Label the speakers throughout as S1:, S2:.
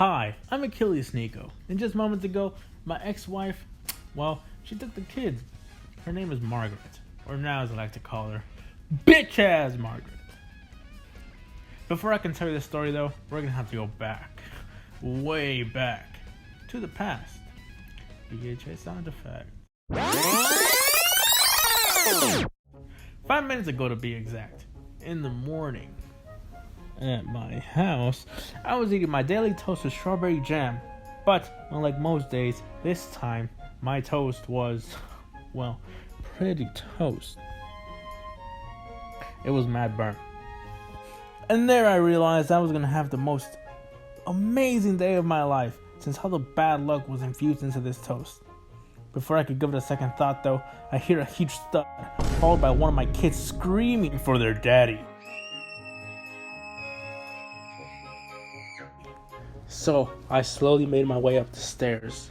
S1: Hi, I'm Achilles Nico, and just moments ago, my ex-wife, well, she took the kids. Her name is Margaret, or now as I like to call her, bitch-ass Margaret. Before I can tell you this story though, we're gonna have to go back, way back, to the past. VHS sound effect. 5 minutes ago to be exact, in the morning. At my house, I was eating my daily toast with strawberry jam, but unlike most days, this time my toast was, well, pretty toast. It was mad burnt. And there I realized I was gonna have the most amazing day of my life, since all the bad luck was infused into this toast. Before I could give it a second thought though, I hear a huge thud, followed by one of my kids screaming for their daddy. So I slowly made my way up the stairs,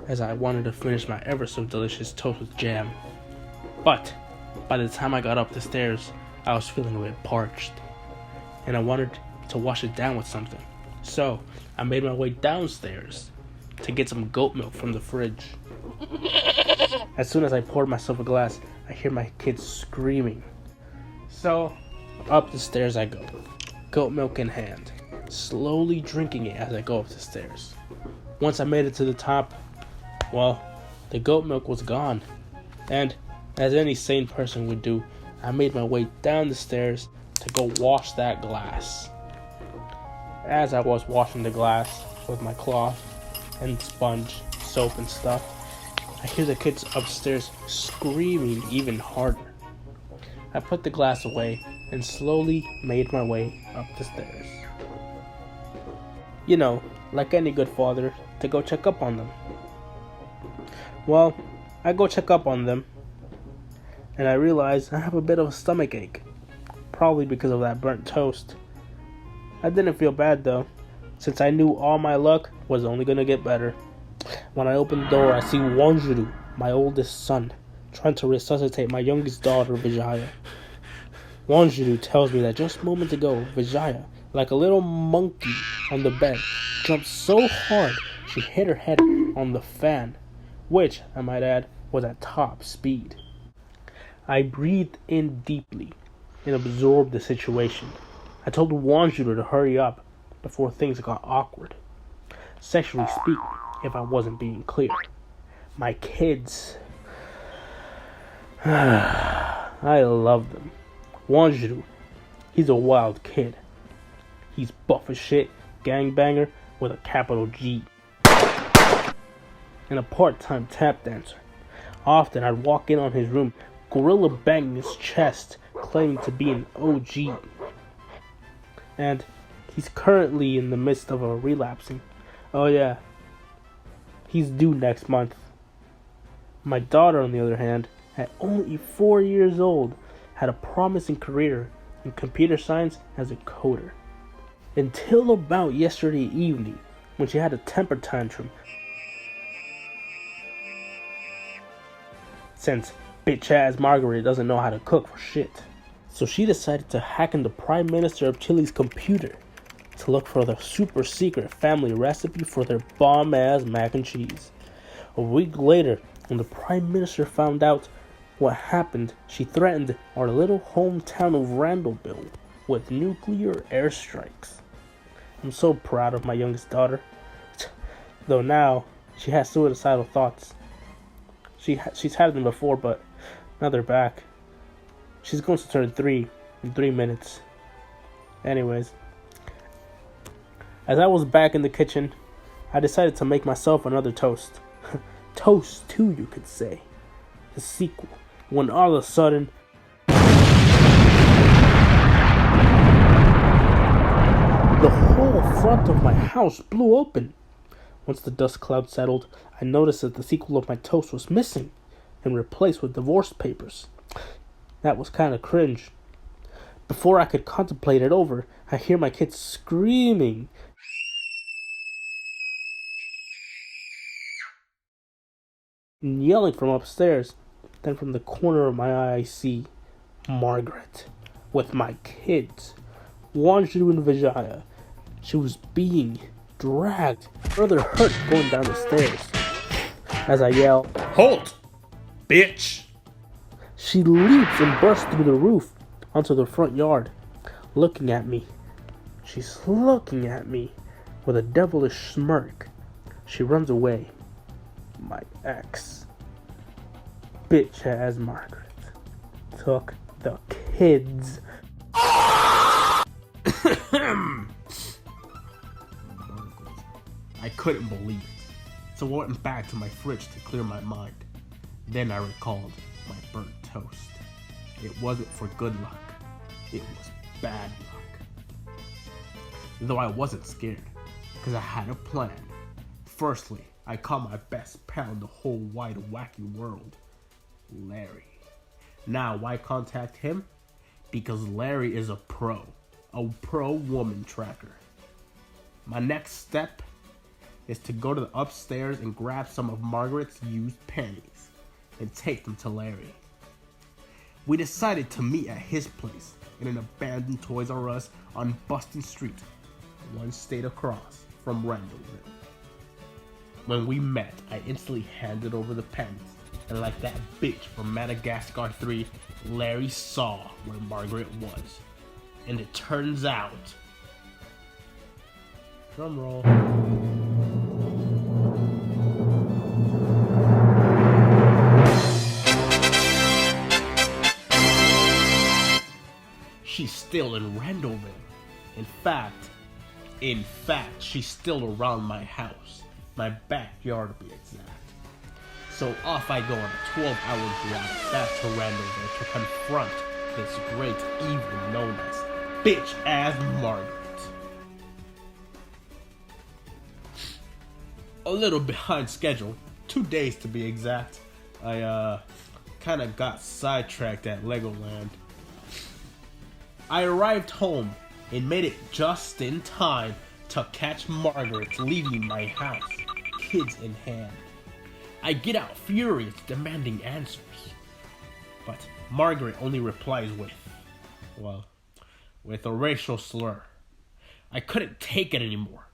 S1: as I wanted to finish my ever so delicious toast with jam. But by the time I got up the stairs, I was feeling a bit parched, and I wanted to wash it down with something. So I made my way downstairs to get some goat milk from the fridge. As soon as I poured myself a glass, I hear my kids screaming. So up the stairs I go, goat milk in hand, slowly drinking it as I go up the stairs. Once I made it to the top, well, the goat milk was gone. And as any sane person would do, I made my way down the stairs to go wash that glass. As I was washing the glass with my cloth and sponge, soap and stuff, I hear the kids upstairs screaming even harder. I put the glass away and slowly made my way up the stairs. You know, like any good father, to go check up on them. Well, I go check up on them, and I realize I have a bit of a stomach ache, probably because of that burnt toast. I didn't feel bad though, since I knew all my luck was only gonna get better. When I open the door, I see Wanjuru, my oldest son, trying to resuscitate my youngest daughter, Vijaya. Wanjuru tells me that just moments ago, Vijaya, like a little monkey on the bed, jumped so hard she hit her head on the fan, which, I might add, was at top speed. I breathed in deeply and absorbed the situation. I told Wanjuru to hurry up before things got awkward. Sexually speaking, if I wasn't being clear. My kids, I love them. Wanjuru, he's a wild kid. He's buff as shit, gangbanger with a capital G, and a part-time tap dancer. Often I'd walk in on his room, gorilla banging his chest, claiming to be an OG. And he's currently in the midst of a relapsing. Oh yeah, he's due next month. My daughter, on the other hand, at only 4 years old, had a promising career in computer science as a coder. Until about yesterday evening, when she had a temper tantrum, since bitch-ass Margaret doesn't know how to cook for shit. So she decided to hack into Prime Minister of Chile's computer to look for the super secret family recipe for their bomb-ass mac and cheese. A week later, when the Prime Minister found out what happened, she threatened our little hometown of Randallville with nuclear airstrikes. I'm so proud of my youngest daughter, though now she has suicidal thoughts. She's had them before, but now they're back. She's going to turn 3 in 3 minutes. Anyways, as I was back in the kitchen, I decided to make myself another toast. Toast 2, you could say. The sequel. When all of a sudden, the whole front of my house blew open. Once the dust cloud settled, I noticed that the sequel of my toast was missing and replaced with divorce papers. That was kind of cringe. Before I could contemplate it over, I hear my kids screaming. And yelling from upstairs. Then from the corner of my eye I see Margaret with my kids, Wanjuru and Vijaya. She was being dragged, further hurt going down the stairs. As I yell, "Halt! Bitch!" she leaps and bursts through the roof onto the front yard, looking at me. She's looking at me with a devilish smirk. She runs away. My ex, bitch ass Margaret, took the kids.
S2: I couldn't believe it, so I went back to my fridge to clear my mind. Then I recalled my burnt toast. It wasn't for good luck, it was bad luck. Though I wasn't scared, because I had a plan. Firstly, I called my best pal in the whole wide wacky world, Larry. Now, why contact him? Because Larry is a pro woman tracker. My next step is to go to the upstairs and grab some of Margaret's used panties and take them to Larry. We decided to meet at his place in an abandoned Toys R Us on Buston Street, one state across from Randallville. When we met, I instantly handed over the panties, and like that bitch from Madagascar 3, Larry saw where Margaret was. And it turns out, drum roll, she's still in Randallville. In fact, she's still around my house, my backyard to be exact. So off I go on a 12-hour drive back to Randallville to confront this great evil known as bitch ass Margaret. A little behind schedule, 2 days to be exact. I kinda got sidetracked at Legoland. I arrived home and made it just in time to catch Margaret leaving my house, kids in hand. I get out furious, demanding answers. But Margaret only replies with a racial slur. I couldn't take it anymore.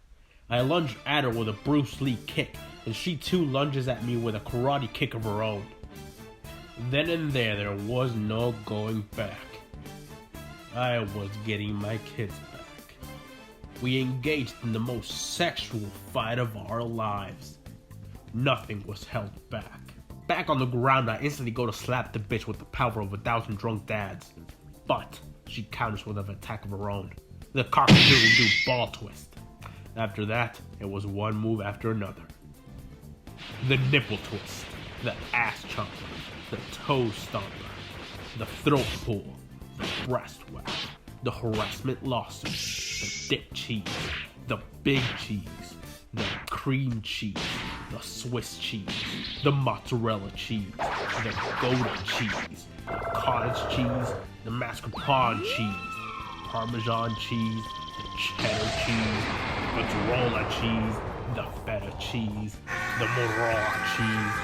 S2: I lunge at her with a Bruce Lee kick, and she too lunges at me with a karate kick of her own. Then and there was no going back. I was getting my kids back. We engaged in the most sexual fight of our lives. Nothing was held back. Back on the ground, I instantly go to slap the bitch with the power of 1,000 drunk dads. But she counters with an attack of her own. The cock-a-doodle-doo ball twist. After that, it was one move after another. The nipple twist, the ass chomper, the toe stomper, the throat pull, the breast whack, the harassment lawsuit, the dick cheese, the big cheese, the cream cheese, the Swiss cheese, the mozzarella cheese, the Gouda cheese, the cottage cheese, the mascarpone cheese, Parmesan cheese, the cheddar cheese, the mozzarella cheese, the feta cheese, the Morocco cheese,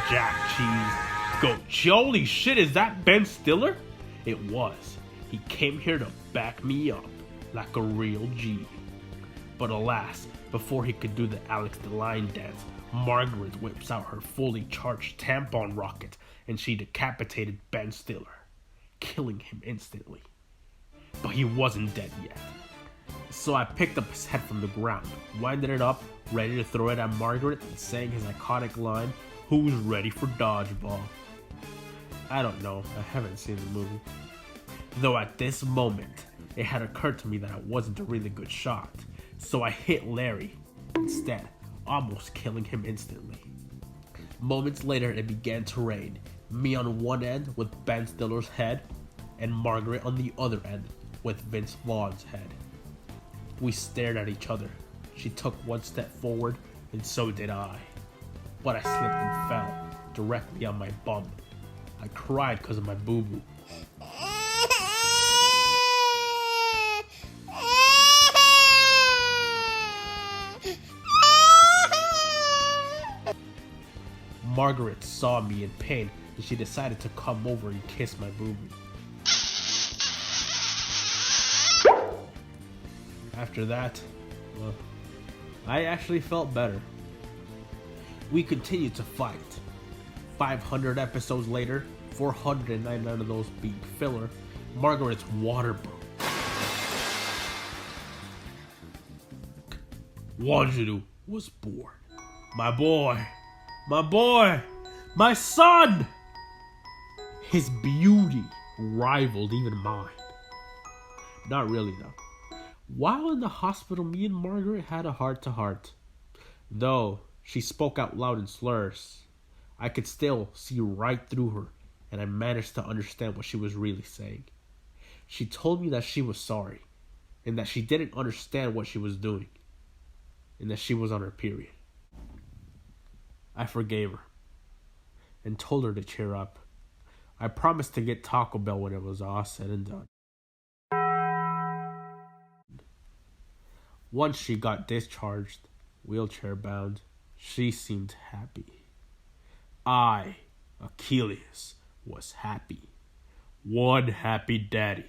S2: Jack cheese, goat cheese. Holy shit, is that Ben Stiller? It was. He came here to back me up like a real G. But alas, before he could do the Alex the Lion dance, Margaret whips out her fully charged tampon rocket and she decapitated Ben Stiller, killing him instantly. But he wasn't dead yet. So I picked up his head from the ground, winded it up, ready to throw it at Margaret, and sang his iconic line, "Who's ready for Dodgeball?" I don't know, I haven't seen the movie. Though at this moment, it had occurred to me that I wasn't a really good shot, so I hit Larry instead, almost killing him instantly. Moments later, it began to rain, me on one end with Ben Stiller's head, and Margaret on the other end with Vince Vaughn's head. We stared at each other. She took one step forward, and so did I. But I slipped and fell, directly on my bum. I cried because of my boo-boo. Margaret saw me in pain, and she decided to come over and kiss my boo-boo. After that, well, I actually felt better. We continued to fight. 500 episodes later, 499 of those being filler, Margaret's water broke. Wanjiru was born. My boy, my son! His beauty rivaled even mine. Not really though. While in the hospital, me and Margaret had a heart-to-heart. Though she spoke out loud in slurs, I could still see right through her, and I managed to understand what she was really saying. She told me that she was sorry, and that she didn't understand what she was doing, and that she was on her period. I forgave her, and told her to cheer up. I promised to get Taco Bell when it was all said and done. Once she got discharged, wheelchair bound, she seemed happy. I, Achilles, was happy. One happy daddy.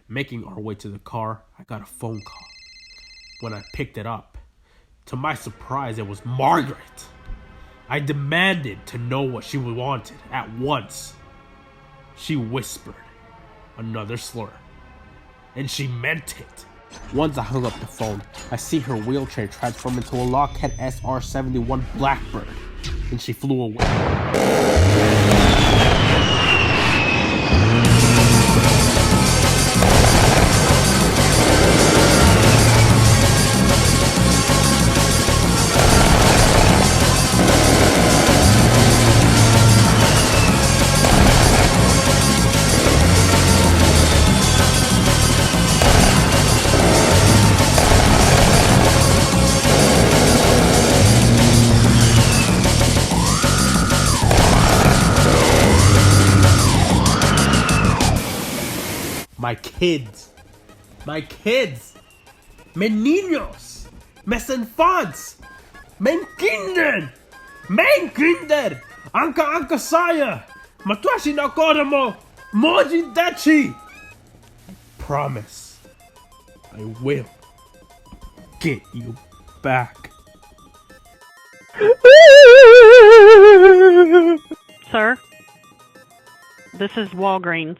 S2: Making our way to the car, I got a phone call. When I picked it up, to my surprise, it was Margaret. I demanded to know what she wanted at once. She whispered another slur, and she meant it. Once I hung up the phone, I see her wheelchair transform into a Lockheed SR-71 Blackbird, and she flew away. My kids, mis niños, mes enfants, mein Kinder, anka saya, matwashi na kodamo, moji dachi. I promise, I will get you back.
S3: Sir, this is Walgreens.